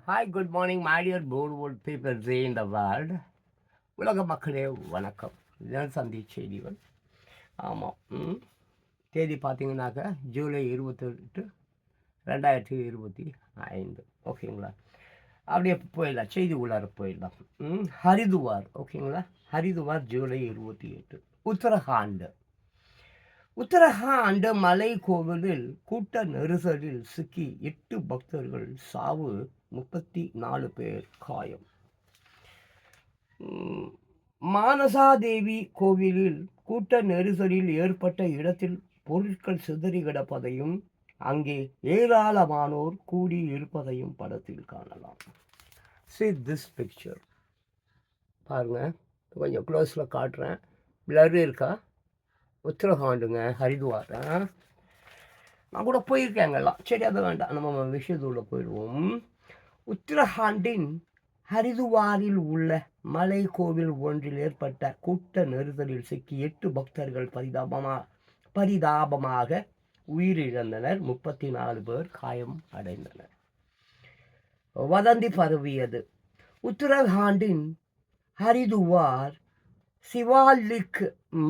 Hi good morning my dear portwood peoples in the world. உலக மக்களே வணக்கம். இதுதான் சந்தி செய்திகள். ஆமாம், தேதி பார்த்தீங்கன்னாக்கா ஜூலை 28 2025. ஓகேங்களா? அப்படியே போயிடலாம், செய்தி உள்ளார போயிடலாம். ஹரிதுவார். ஓகேங்களா? ஹரிதுவார் ஜூலை 28. உத்தரகாண்ட் மலை கோவிலில் கூட்ட நெரிசலில் சிக்கி 8 பக்தர்கள் சாவு, 34 பேர் காயம். மானசாதேவி கோவிலில் கூட்ட நெரிசலில் ஏற்பட்ட இடத்தில் பொருட்கள் சிதறி கிடப்பதையும் அங்கே ஏராளமானோர் கூடி இருப்பதையும் படத்தில் காணலாம். See this picture. பாருங்க, கொஞ்சம் க்ளோஸில் காட்டுறேன். பிளர் இருக்கா? உத்தரகாண்டுங்க, ஹரித்வார். நான் கூட போயிருக்கேங்கெல்லாம். சரி, அது வேண்டாம், நம்ம விஷயத்துள்ள போயிடுவோம். உத்தரகாண்டின் ஹரிதுவாரில் உள்ள மலை கோவில் ஒன்றில் ஏற்பட்ட கூட்ட நெரிசலில் சிக்கி 8 பக்தர்கள் பரிதாபமாக உயிரிழந்தனர். 34 பேர் காயம் அடைந்தனர். வதந்தி பரவியது. உத்தரகாண்டின் ஹரிதுவார் சிவாலிக்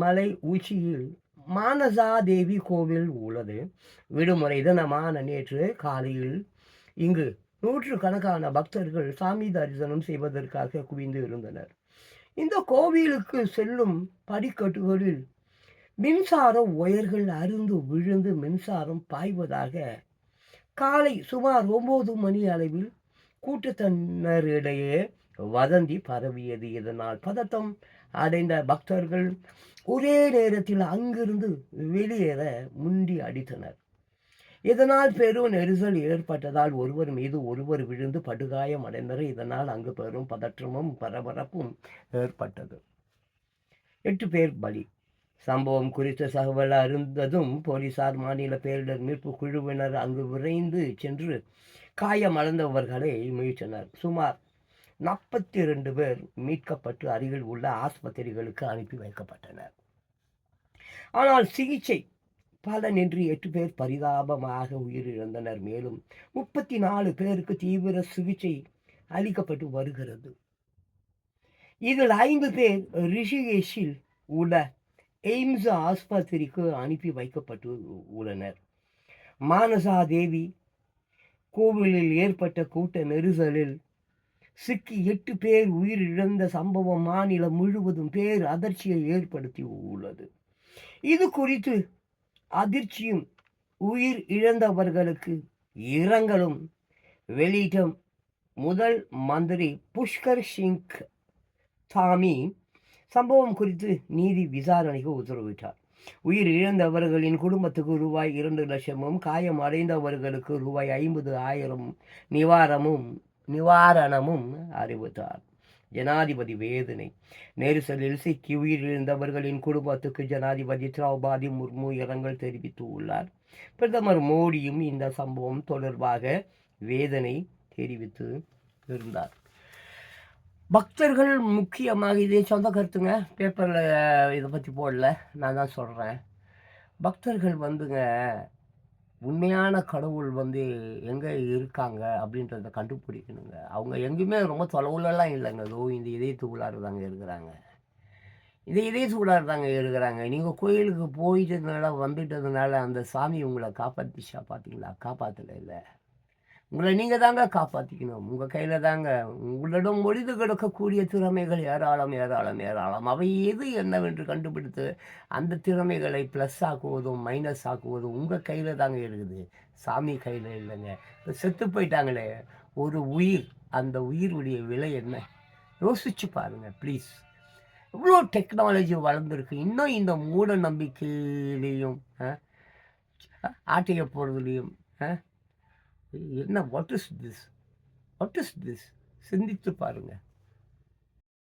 மலை உச்சியில் மானசாதேவி கோவில் உள்ளது. விடுமுறை தினமான நேற்று காலையில் இங்கு நூற்றுக்கணக்கான பக்தர்கள் சாமி தரிசனம் செய்வதற்காக குவிந்து இருந்தனர். இந்த கோவிலுக்கு செல்லும் படிக்கட்டுகளில் மின்சார ஒயர்கள் அருந்து விழுந்து மின்சாரம் பாய்வதாக காலை சுமார் 9 மணி அளவில் கூட்டத்தினரிடையே வதந்தி பரவியது. இதனால் பதட்டம் அடைந்த பக்தர்கள் ஒரே நேரத்தில் அங்கிருந்து வெளியேற முண்டி அடித்தனர். இதனால் பெரும் நெரிசல் ஏற்பட்டதால் ஒருவர் மீது ஒருவர் விழுந்து படுகாயம் அடைந்தனர். இதனால் அங்கு பெரும் பதற்றமும் பரபரப்பும் ஏற்பட்டது. 8 பேர் பலி. சம்பவம் குறித்த தகவல் அறிந்ததும் போலீசார், மாநில பேரிடர் மீட்பு குழுவினர் அங்கு விரைந்து சென்று காயமடைந்தவர்களை மீட்டனர். சுமார் 42 பேர் மீட்கப்பட்டு அருகில் உள்ள ஆஸ்பத்திரிகளுக்கு அனுப்பி வைக்கப்பட்டனர். ஆனால் சிகிச்சை பலனின்றி 8 பேர் பரிதாபமாக உயிரிழந்தனர். மேலும் 34 பேருக்கு தீவிர சிகிச்சை அளிக்கப்பட்டு வருகிறது. இதில் 5 பேர் ரிஷிகேஷில் உள்ள எய்ம்ஸ் ஆஸ்பத்திரிக்கு அனுப்பி வைக்கப்பட்டு உள்ளனர். மானசாதேவி கோவிலில் ஏற்பட்ட கூட்ட நெரிசலில் சிக்கி 8 பேர் உயிரிழந்த சம்பவம் மாநிலம் முழுவதும் பேர் அதிர்ச்சியை ஏற்படுத்தி உள்ளது. இது குறித்து அதிர்ச்சியும் உயிர் இழந்தவர்களுக்கு இரங்கலும் வெளியிட்ட முதல் மந்திரி புஷ்கர் சிங் தாமி சம்பவம் குறித்து நீதி விசாரணைக்கு உத்தரவிட்டார். உயிர் இழந்தவர்களின் குடும்பத்துக்கு ரூபாய் 2 லட்சமும் காயம் அடைந்தவர்களுக்கு ரூபாய் 50,000 நிவாரணமும் அறிவித்தார். ஜனாதிபதி வேதனை. நெரிசலில் சிக்கி உயிரிழந்தவர்களின் குடும்பத்துக்கு ஜனாதிபதி திரௌபதி முர்மு இரங்கல் தெரிவித்துள்ளார். பிரதமர் மோடியும் இந்த சம்பவம் தொடர்பாக வேதனை தெரிவித்து இருந்தார். பக்தர்கள் முக்கியமாக, இதே சொந்த கருத்துங்க, பேப்பரில் இதை பற்றி போடல, நான் தான் சொல்கிறேன். பக்தர்கள் வந்துங்க, உண்மையான கடவுள் எங்கே இருக்காங்க அப்படின்றத கண்டுபிடிக்கணுங்க. அவங்க எங்கேயுமே ரொம்ப தொலைவுலலாம் இல்லைங்க. இந்த இதயத்துக்குள்ளார தாங்க இருக்கிறாங்க. நீங்கள் கோயிலுக்கு போயிட்டதுனால வந்துட்டதுனால அந்த சாமி உங்களை காப்பாற்றிச்சா? பார்த்தீங்களா? காப்பாற்றலை. இல்லை, உங்களை நீங்கள் தாங்க காப்பாற்றிக்கணும். உங்கள் கையில் தாங்க. உங்களிடம் ஒழிந்து கிடக்கக்கூடிய திறமைகள் ஏராளம். அவை எது என்னவென்று கண்டுபிடித்து அந்த திறமைகளை ப்ளஸ் ஆக்குவதும் மைனஸ் ஆக்குவதும் உங்கள் கையில் தாங்க இருக்குது. சாமி கையில் இல்லைங்க. இப்போ செத்து போயிட்டாங்களே ஒரு உயிர், அந்த உயிருடைய விலை என்ன? யோசிச்சு பாருங்கள் ப்ளீஸ். இவ்வளோ டெக்னாலஜி வளர்ந்துருக்கு. இன்னும் இந்த மூட நம்பிக்கையிலையும் ஆட்டைய போகிறதுலையும் என்ன? What is this? சிந்தித்து பாருங்கள்.